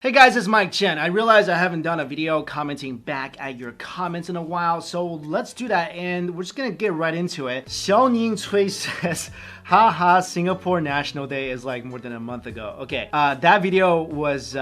Hey guys, it's Mikexingchen. I realize I haven't done a video commenting back at your comments in a while, so let's do that and we're just gonna get right into it. Xiaoning Cui says, haha, Singapore National Day is like more than a month ago. Okay, that video was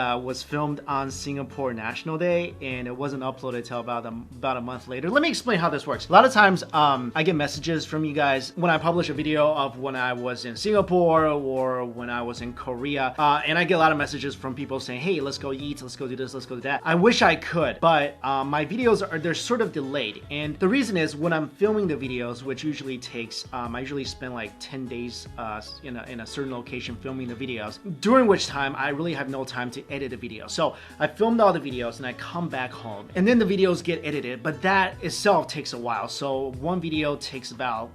filmed on Singapore National Day and it wasn't uploaded till about a month later. Let me explain how this works. A lot of times I get messages from you guys when I publish a video of when I was in Singapore or when I was in Korea, and I get a lot of messages from people saying, hey, let's go eat, let's go do this, let's go do that. I wish I could, but my videos they're sort of delayed, and the reason is when I'm filming the videos, which usually takes I usually spend like 10 days in a certain location filming the videos, during which time I really have no time to edit the video. So I filmed all the videos and I come back home and then the videos get edited, but that itself takes a while. So one video takes about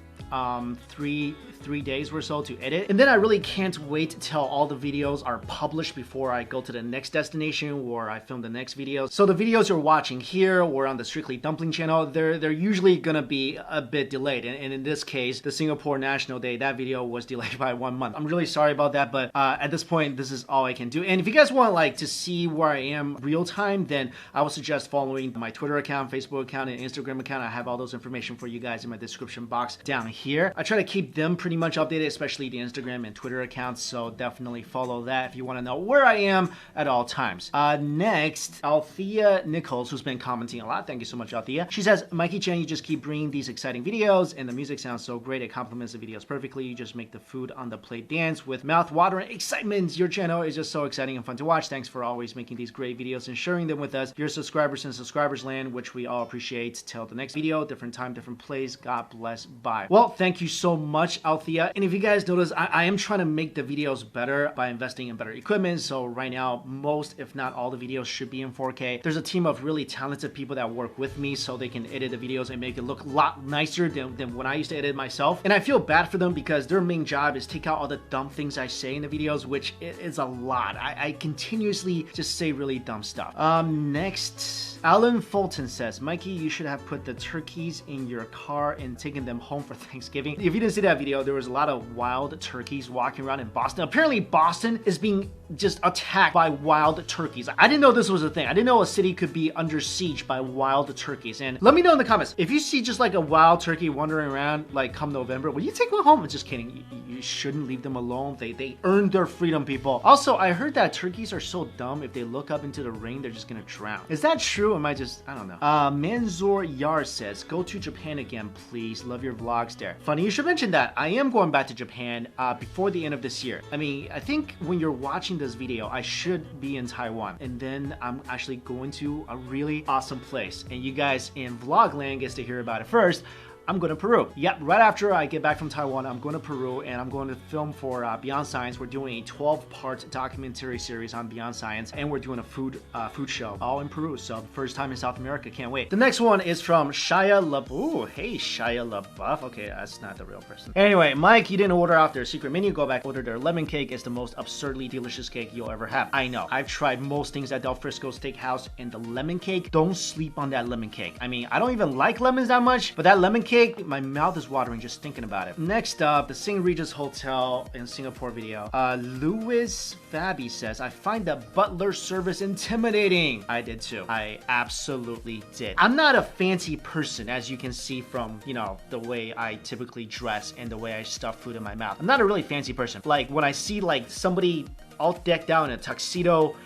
three days or so to edit, and then I really can't wait till all the videos are published before I go to the next destination or I film the next video. So the videos you're watching here or on the Strictly Dumpling channel, they're usually gonna be a bit delayed, and in this case, the Singapore National Day, that video was delayed by 1 month. I'm really sorry about that, but at this point, this is all I can do. And if you guys want like to see where I am real time, then I would suggest following my Twitter account, Facebook account, and Instagram account. I have all those information for you guys in my description box down here. I try to keep them pretty much updated, especially the Instagram and Twitter accounts, so definitely follow that if you want to know where I am at all times. Next, Althea Nichols, who's been commenting a lot. Thank you so much, Althea. She says, Mikey-chan, you just keep bringing these exciting videos, and the music sounds so great. It complements the videos perfectly. You just make the food on the plate dance with mouth-watering excitement. Your channel is just so exciting and fun to watch. Thanks for always making these great videos and sharing them with us, your subscribers in subscribers land, which we all appreciate. Till the next video, different time, different place. God bless. Bye. Well, thank you so much, Althea. And if you guys notice, I am trying to make the videos better by investing in better equipment. So right now, most, if not all the videos should be in 4K. There's a team of really talented people that work with me so they can edit the videos and make it look a lot nicer than when I used to edit myself. And I feel bad for them because their main job is take out all the dumb things I say in the videos, which is a lot. I continuously just say really dumb stuff. Next, Alan Fulton says, Mikey, you should have put the turkeys in your car and taken them home for Thanksgiving. If you didn't see that video, there was a lot of wild turkeys walking around in Boston. Apparently Boston is being just attacked by wild turkeys. I didn't know this was a thing. I didn't know a city could be under siege by wild turkeys. And let me know in the comments, if you see just like a wild turkey wandering around like come November, will you take one home? I'm just kidding. You shouldn't leave them alone. They earned their freedom, people. Also, I heard that turkeys are so dumb, if they look up into the rain, they're just gonna drown. Is that true? Or am I just, I don't know. Manzor Yar says, go to Japan again, please. Love your vlogs there. Funny you should mention that. I am going back to Japan before the end of this year. I mean, I think when you're watching this video, I should be in Taiwan, and then I'm actually going to a really awesome place, and you guys in Vlogland gets to hear about it first. I'm going to Peru. Yep, right after I get back from Taiwan, I'm going to Peru and I'm going to film for Beyond Science. We're doing a 12-part documentary series on Beyond Science, and we're doing a food show all in Peru. So first time in South America, can't wait. The next one is from Shia LaBeouf. Ooh, hey Shia LaBeouf. Okay, that's not the real person. Anyway, Mike, you didn't order off their secret menu. Go back, order their lemon cake. It's the most absurdly delicious cake you'll ever have. I know. I've tried most things at Del Frisco Steakhouse, and the lemon cake, don't sleep on that lemon cake. I mean, I don't even like lemons that much, but that lemon cake, my mouth is watering just thinking about it. Next up, the St. Regis Hotel in Singapore video. Louis Fabi says, I find the butler service intimidating. I did too. I absolutely did. I'm not a fancy person, as you can see from, you know, the way I typically dress and the way I stuff food in my mouth. I'm not a really fancy person. Like when I see like somebody all decked out in a tuxedo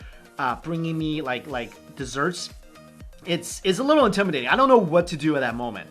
bringing me like desserts, it's a little intimidating. I don't know what to do at that moment.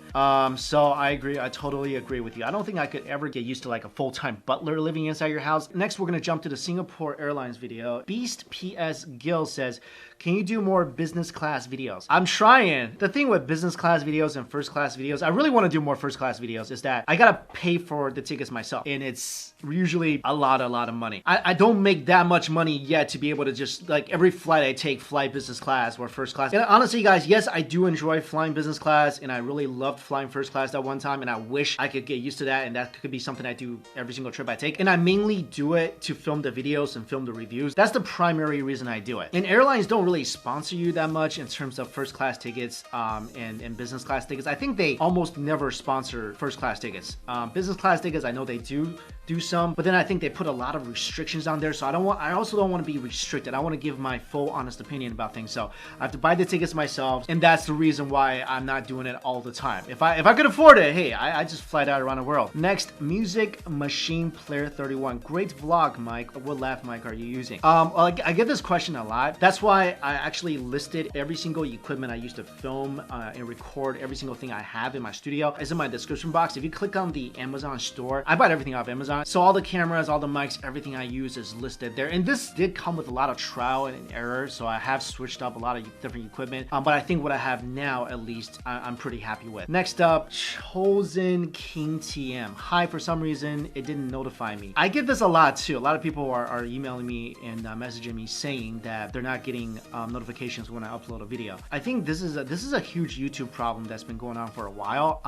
So I agree. I totally agree with you. I don't think I could ever get used to like a full-time butler living inside your house. Next, we're gonna jump to the Singapore Airlines video. Beast PS Gill says, can you do more business class videos? I'm trying. The thing with business class videos and first class videos, I really want to do more first class videos, is that I gotta pay for the tickets myself, and it's usually a lot of money. I don't make that much money yet to be able to just like every flight I take, fly business class or first class. And honestly, guys, yes, I do enjoy flying business class, and I really loved flying first class at one time, and I wish I could get used to that, and that could be something I do every single trip I take. And I mainly do it to film the videos and film the reviews. That's the primary reason I do it. And airlines don't really sponsor you that much in terms of first class tickets and business class tickets. I think they almost never sponsor first class tickets. Business class tickets, I know they do do some, but then I think they put a lot of restrictions on there, so I also don't want to be restricted. I want to give my full honest opinion about things, so I have to buy the tickets myself, and that's the reason why I'm not doing it all the time. If I could afford it, hey, I just fly out around the world. Next, Music Machine Player 31. Great vlog, Mike. What laugh mic are you using? I get this question a lot. That's why I actually listed every single equipment I used to film and record every single thing I have in my studio is in my description box. If you click on the Amazon store, I bought everything off Amazon. So all the cameras, all the mics, everything I use is listed there. And this did come with a lot of trial and error. So I have switched up a lot of different equipment. But I think what I have now, at least, I'm pretty happy with. Next up, Chosen King TM. Hi, for some reason, it didn't notify me. I get this a lot too. A lot of people are emailing me and messaging me saying that they're not getting notifications when I upload a video. I think this is a huge YouTube problem that's been going on for a while.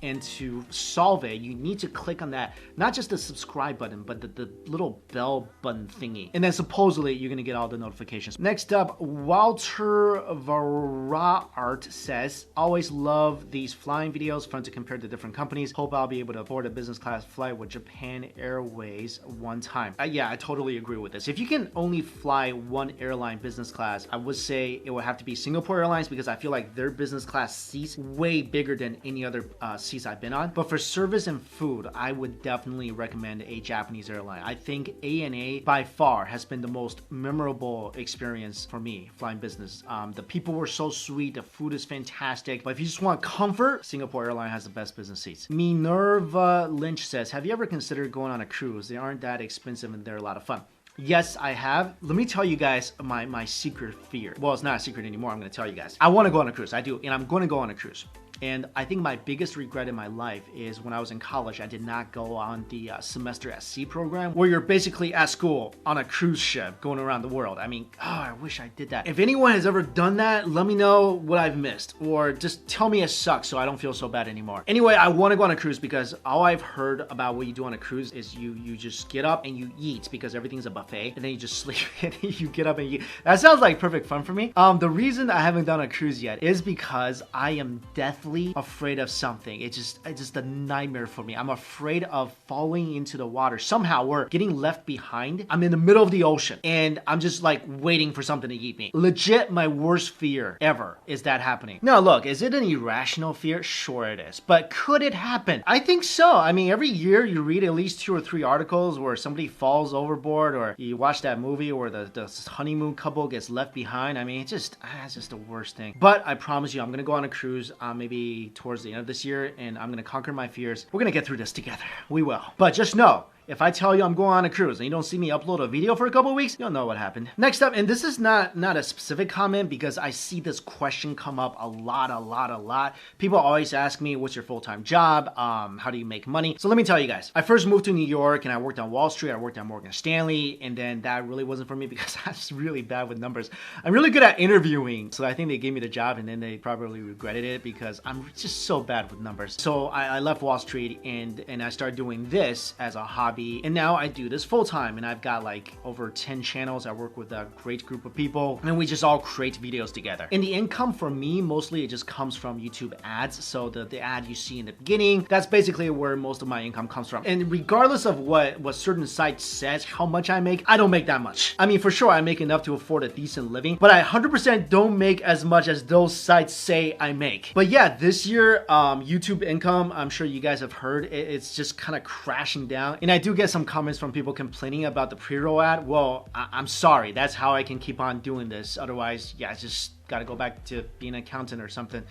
And to solve it, you need to click on that, not just the subscribe button, but the little bell button thingy. And then supposedly you're gonna get all the notifications. Next up, Walter Varaart says, always love these flying videos, fun to compare to different companies. Hope I'll be able to afford a business class flight with Japan Airways one time. Yeah, I totally agree with this. If you can only fly one airline business class, I would say it would have to be Singapore Airlines, because I feel like their business class seats way bigger than any other seats I've been on. But for service and food, I would definitely recommend a Japanese airline. I think ANA by far has been the most memorable experience for me flying business. The people were so sweet, the food is fantastic, but if you just want comfort, Singapore Airline has the best business seats. Minerva Lynch says, have you ever considered going on a cruise? They aren't that expensive and they're a lot of fun. Yes, I have. Let me tell you guys my secret fear. Well, it's not a secret anymore. I'm going to tell you guys. I want to go on a cruise. I do, and I'm going to go on a cruise. And I think my biggest regret in my life is when I was in college, I did not go on the semester at sea program, where you're basically at school on a cruise ship going around the world. I mean, oh, I wish I did that. If anyone has ever done that, let me know what I've missed, or just tell me it sucks so I don't feel so bad anymore. Anyway, I want to go on a cruise because all I've heard about what you do on a cruise is you just get up and you eat, because everything's a buffet, and then you just sleep and you get up and eat. That sounds like perfect fun for me. The reason I haven't done a cruise yet is because I am deathly afraid of something. It's just a nightmare for me. I'm afraid of falling into the water somehow, or getting left behind. I'm in the middle of the ocean and I'm just like waiting for something to eat me. Legit, my worst fear ever is that happening. Now look, is it an irrational fear? Sure it is. But could it happen? I think so. I mean, every year you read at least 2 or 3 articles where somebody falls overboard, or you watch that movie where the honeymoon couple gets left behind. I mean, it's just the worst thing. But I promise you, I'm gonna go on a cruise maybe towards the end of this year, and I'm gonna conquer my fears. We're gonna get through this together. We will. But just know, if I tell you I'm going on a cruise and you don't see me upload a video for a couple of weeks, you'll know what happened. Next up, and this is not a specific comment, because I see this question come up a lot. People always ask me, what's your full-time job? How do you make money? So let me tell you guys. I first moved to New York and I worked on Wall Street. I worked at Morgan Stanley, and then that really wasn't for me because I was really bad with numbers. I'm really good at interviewing, so I think they gave me the job and then they probably regretted it because I'm just so bad with numbers. So I left Wall Street and I started doing this as a hobby. And now I do this full time, and I've got like over 10 channels. I work with a great group of people, and we just all create videos together. And the income for me, mostly it just comes from YouTube ads. So the ad you see in the beginning, that's basically where most of my income comes from. And regardless of what certain sites says how much I make, I don't make that much. I mean, for sure I make enough to afford a decent living, but I 100% don't make as much as those sites say I make. But yeah, this year, YouTube income, I'm sure you guys have heard, it's just kind of crashing down. And I do get some comments from people complaining about the pre-roll ad. Well, I'm sorry. That's how I can keep on doing this. Otherwise, yeah, it's just got to go back to being an accountant or something,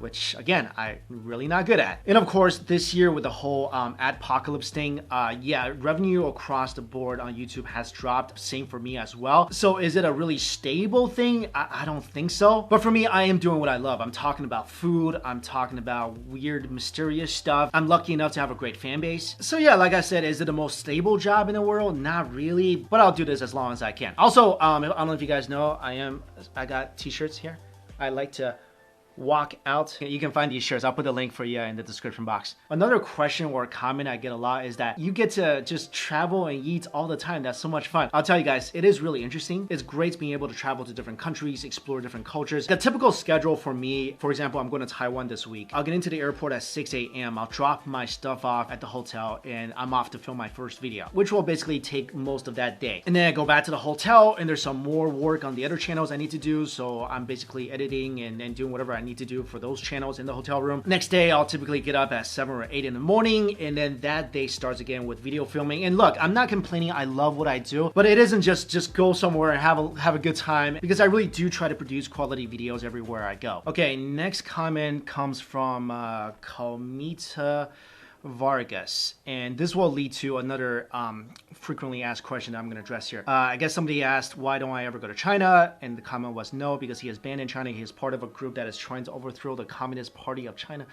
which again, I'm really not good at. And of course, this year with the whole adpocalypse thing, yeah, revenue across the board on YouTube has dropped. Same for me as well. So is it a really stable thing? I don't think so. But for me, I am doing what I love. I'm talking about food. I'm talking about weird, mysterious stuff. I'm lucky enough to have a great fan base. So yeah, like I said, is it the most stable job in the world? Not really, but I'll do this as long as I can. Also, I don't know if you guys know, I got t-shirts here. I like to walk out. You can find these shirts. I'll put the link for you in the description box. Another question or comment I get a lot is that you get to just travel and eat all the time. That's so much fun. I'll tell you guys, it is really interesting. It's great being able to travel to different countries, explore different cultures. The typical schedule for me, for example, I'm going to Taiwan this week. I'll get into the airport at 6 a.m. I'll drop my stuff off at the hotel and I'm off to film my first video, which will basically take most of that day. And then I go back to the hotel and there's some more work on the other channels I need to do. So I'm basically editing and doing whatever I need to do for those channels in the hotel room. Next day, I'll typically get up at 7 or 8 in the morning, and then that day starts again with video filming. And look, I'm not complaining. I love what I do, but it isn't just go somewhere and have a good time, because I really do try to produce quality videos everywhere I go. Okay, next comment comes from Kalmita Vargas, and this will lead to another frequently asked question that I'm going to address here. I guess somebody asked, why don't I ever go to China? And the comment was no, because he is banned in China. He is part of a group that is trying to overthrow the Communist Party of China.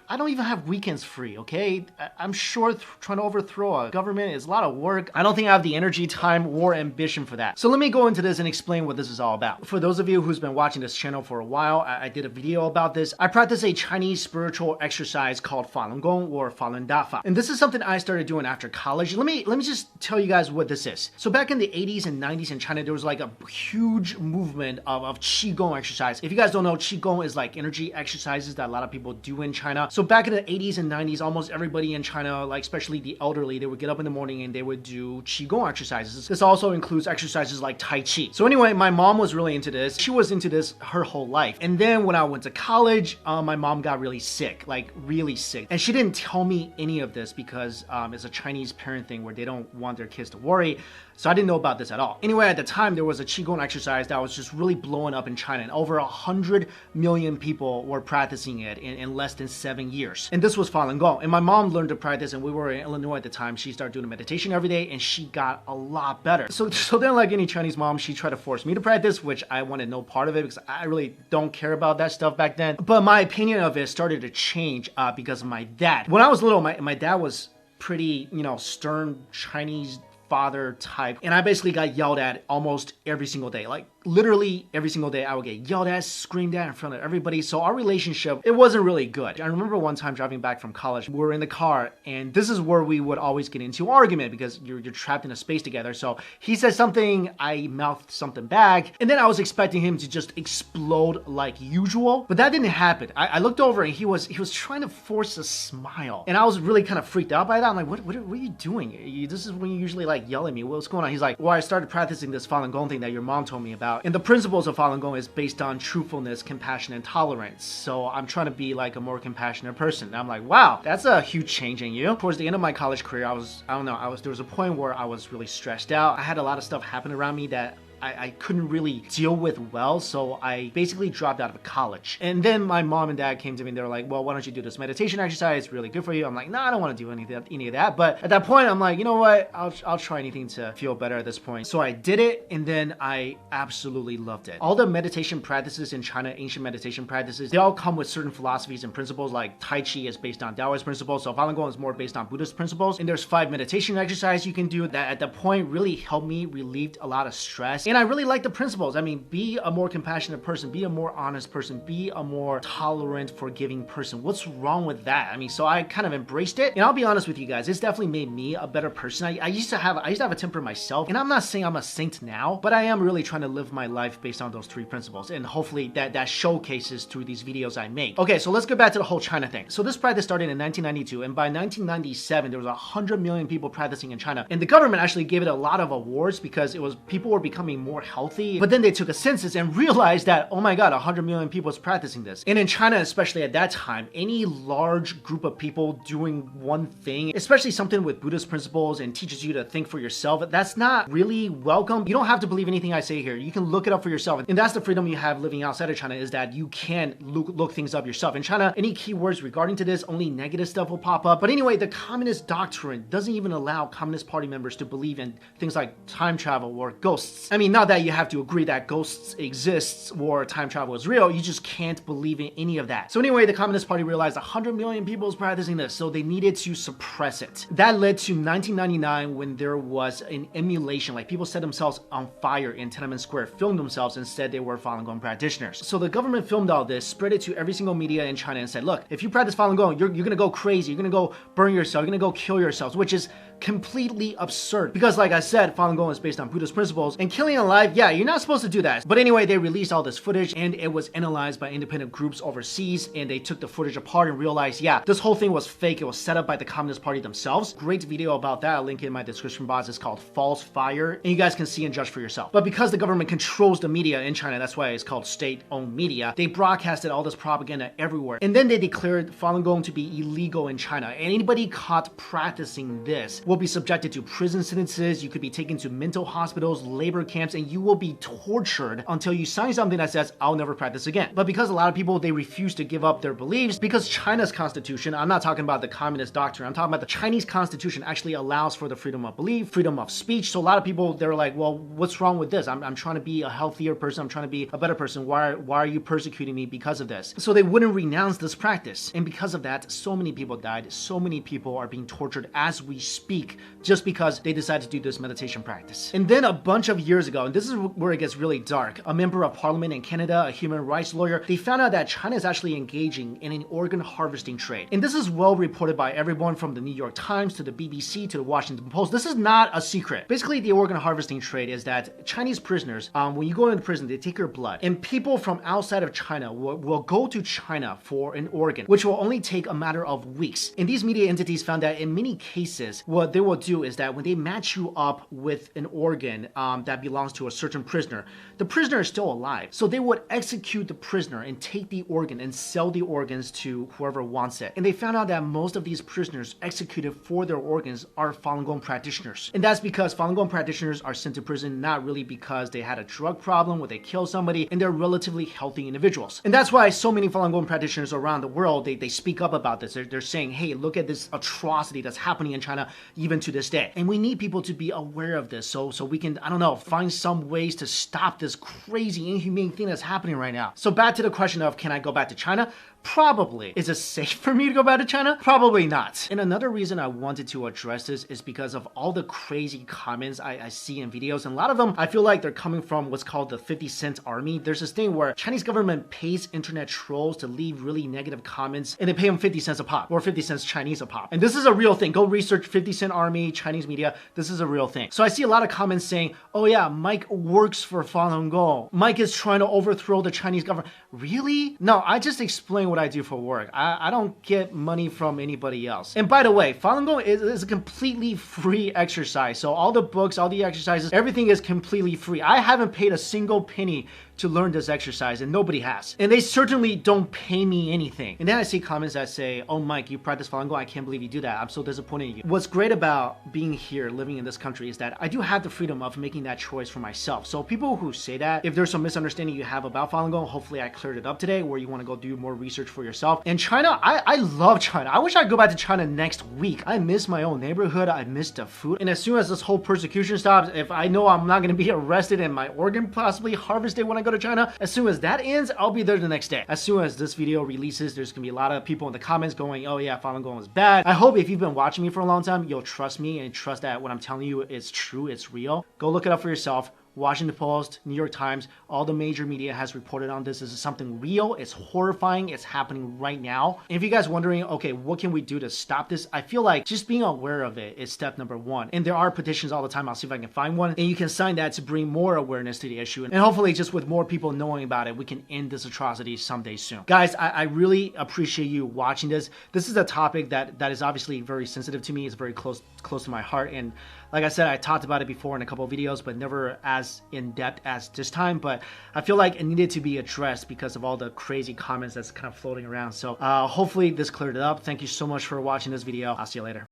I don't even have weekends free, okay? I'm sure trying to overthrow a government is a lot of work. I don't think I have the energy, time, or ambition for that. So let me go into this and explain what this is all about. For those of you who's been watching this channel for a while, I did a video about this. I practice a Chinese spiritual exercise called Falun Gong or Falun Dafa. And this is something I started doing after college. Let me just tell you guys what this is. So back in the 80s and 90s in China, there was like a huge movement of Qigong exercise. If you guys don't know, Qigong is like energy exercises that a lot of people do in China. So back in the 80s and 90s, almost everybody in China, like especially the elderly, they would get up in the morning and they would do Qigong exercises. This also includes exercises like Tai Chi. So anyway, my mom was really into this. She was into this her whole life. And then when I went to college, my mom got really sick, like really sick. And she didn't tell me any of this because it's a Chinese parent thing where they don't want their kids to worry. So I didn't know about this at all. Anyway, at the time, there was a Qigong exercise that was just really blowing up in China, and over 100 million people were practicing it in less than 7 years. And this was Falun Gong. And my mom learned to practice, and we were in Illinois at the time. She started doing meditation every day, and she got a lot better. So then, like any Chinese mom, she tried to force me to practice, which I wanted no part of it because I really don't care about that stuff back then. But my opinion of it started to change because of my dad. When I was little, my dad was pretty, stern Chinese father type, and I basically got yelled at almost every single day. Like literally every single day I would get yelled at, screamed at in front of everybody. So our relationship, it wasn't really good. I remember one time driving back from college, we were in the car, and this is where we would always get into argument because you're trapped in a space together. So he said something, I mouthed something back, and then I was expecting him to just explode like usual, but that didn't happen. I looked over and he was trying to force a smile, and I was really kind of freaked out by that. I'm like, what are you doing? This is when you usually like yell at me. What's going on? He's like, well, I started practicing this Falun Gong thing that your mom told me about. And the principles of Falun Gong is based on truthfulness, compassion, and tolerance. So I'm trying to be like a more compassionate person. And I'm like, wow, that's a huge change in you. Towards the end of my college career, there was a point where I was really stressed out. I had a lot of stuff happen around me that I couldn't really deal with well, so I basically dropped out of college. And then my mom and dad came to me and they were like, well, why don't you do this meditation exercise? It's really good for you. I'm like, no, I don't want to do any of that. But at that point, I'm like, you know what? I'll try anything to feel better at this point. So I did it, and then I absolutely loved it. All the meditation practices in China, ancient meditation practices, they all come with certain philosophies and principles. Like Tai Chi is based on Taoist principles, so Falun Gong is more based on Buddhist principles. And there's 5 meditation exercises you can do that at that point really helped me relieve a lot of stress. And I really like the principles. I mean, be a more compassionate person, be a more honest person, be a more tolerant, forgiving person. What's wrong with that? I mean, so I kind of embraced it. And I'll be honest with you guys, it's definitely made me a better person. I used to have a temper myself, and I'm not saying I'm a saint now, but I am really trying to live my life based on those 3 principles. And hopefully that showcases through these videos I make. Okay, so let's go back to the whole China thing. So this practice started in 1992, and by 1997, there was 100 million people practicing in China. And the government actually gave it a lot of awards because people were becoming more healthy. But then they took a census and realized that, oh my God, 100 million people is practicing this. And in China, especially at that time, any large group of people doing one thing, especially something with Buddhist principles and teaches you to think for yourself, that's not really welcome. You don't have to believe anything I say here. You can look it up for yourself. And that's the freedom you have living outside of China, is that you can look things up yourself. In China, any keywords regarding to this, only negative stuff will pop up. But anyway, the communist doctrine doesn't even allow Communist Party members to believe in things like time travel or ghosts. I mean, mean, not that you have to agree that ghosts exist or time travel is real, you just can't believe in any of that. So anyway, the Communist Party realized 100 million people was practicing this, so they needed to suppress it. That led to 1999 when there was an emulation, like people set themselves on fire in Tiananmen Square, filmed themselves and said they were Falun Gong practitioners. So the government filmed all this, spread it to every single media in China and said, look, if you practice Falun Gong, you're gonna go crazy, you're gonna go burn yourself, you're gonna go kill yourselves, which is completely absurd. Because like I said, Falun Gong is based on Buddhist principles, and killing alive, yeah, you're not supposed to do that. But anyway, they released all this footage and it was analyzed by independent groups overseas, and they took the footage apart and realized, yeah, this whole thing was fake. It was set up by the Communist Party themselves. Great video about that. I'll link it in my description box. It's called False Fire, and you guys can see and judge for yourself. But because the government controls the media in China, that's why it's called state-owned media, they broadcasted all this propaganda everywhere. And then they declared Falun Gong to be illegal in China. And anybody caught practicing this will be subjected to prison sentences. You could be taken to mental hospitals, labor camps, and you will be tortured until you sign something that says, I'll never practice again. But because a lot of people, they refuse to give up their beliefs, because China's constitution, I'm not talking about the communist doctrine, I'm talking about the Chinese constitution actually allows for the freedom of belief, freedom of speech. So a lot of people, they're like, well, what's wrong with this? I'm trying to be a healthier person. I'm trying to be a better person. Why are you persecuting me because of this? So they wouldn't renounce this practice. And because of that, so many people died. So many people are being tortured as we speak, just because they decided to do this meditation practice. And then a bunch of years ago, and this is where it gets really dark, a member of parliament in Canada, a human rights lawyer, they found out that China is actually engaging in an organ harvesting trade. And this is well reported by everyone from the New York Times to the BBC to the Washington Post. This is not a secret. Basically, the organ harvesting trade is that Chinese prisoners, when you go into prison, they take your blood, and people from outside of China will go to China for an organ, which will only take a matter of weeks. And these media entities found that in many cases, what they will do is that when they match you up with an organ that belongs to a certain prisoner, the prisoner is still alive. So they would execute the prisoner and take the organ and sell the organs to whoever wants it. And they found out that most of these prisoners executed for their organs are Falun Gong practitioners. And that's because Falun Gong practitioners are sent to prison not really because they had a drug problem or they killed somebody, and they're relatively healthy individuals. And that's why so many Falun Gong practitioners around the world, they speak up about this. They're saying, hey, look at this atrocity that's happening in China even to this day. And we need people to be aware of this so we can, I don't know, find some ways to stop this crazy, inhumane thing that's happening right now. So back to the question of, can I go back to China? Probably. Is it safe for me to go back to China? Probably not. And another reason I wanted to address this is because of all the crazy comments I see in videos. And a lot of them, I feel like they're coming from what's called the 50-cent army. There's this thing where Chinese government pays internet trolls to leave really negative comments, and they pay them 50 cents a pop, or 50 cents Chinese a pop. And this is a real thing. Go research 50-cent army, Chinese media. This is a real thing. So I see a lot of comments saying, oh yeah, Mike works for Falun Gong. Mike is trying to overthrow the Chinese government. Really? No, I just explain what I do for work. I don't get money from anybody else. And by the way, Falun Gong is a completely free exercise. So all the books, all the exercises, everything is completely free. I haven't paid a single penny to learn this exercise, and nobody has. And they certainly don't pay me anything. And then I see comments that say, oh Mike, you practice Falun Gong, I can't believe you do that. I'm so disappointed in you. What's great about being here, living in this country, is that I do have the freedom of making that choice for myself. So people who say that, if there's some misunderstanding you have about Falun Gong, hopefully I cleared it up today, where you want to go do more research for yourself. And China, I love China. I wish I could go back to China next week. I miss my own neighborhood. I miss the food. And as soon as this whole persecution stops, if I know I'm not going to be arrested and my organ possibly harvested when I go to China, as soon as that ends, I'll be there the next day. As soon as this video releases, there's gonna be a lot of people in the comments going, oh yeah, Falun Gong is bad. I hope if you've been watching me for a long time, you'll trust me and trust that what I'm telling you is true, it's real. Go look it up for yourself. Washington Post, New York Times, all the major media has reported on this. This is something real. It's horrifying. It's happening right now. And if you guys wondering, okay, what can we do to stop this? I feel like just being aware of it is step number one. And there are petitions all the time. I'll see if I can find one. And you can sign that to bring more awareness to the issue. And hopefully just with more people knowing about it, we can end this atrocity someday soon. Guys, I really appreciate you watching this. This is a topic that is obviously very sensitive to me. It's very close to my heart. And like I said, I talked about it before in a couple of videos, but never as in depth as this time. But I feel like it needed to be addressed because of all the crazy comments that's kind of floating around. So hopefully this cleared it up. Thank you so much for watching this video. I'll see you later.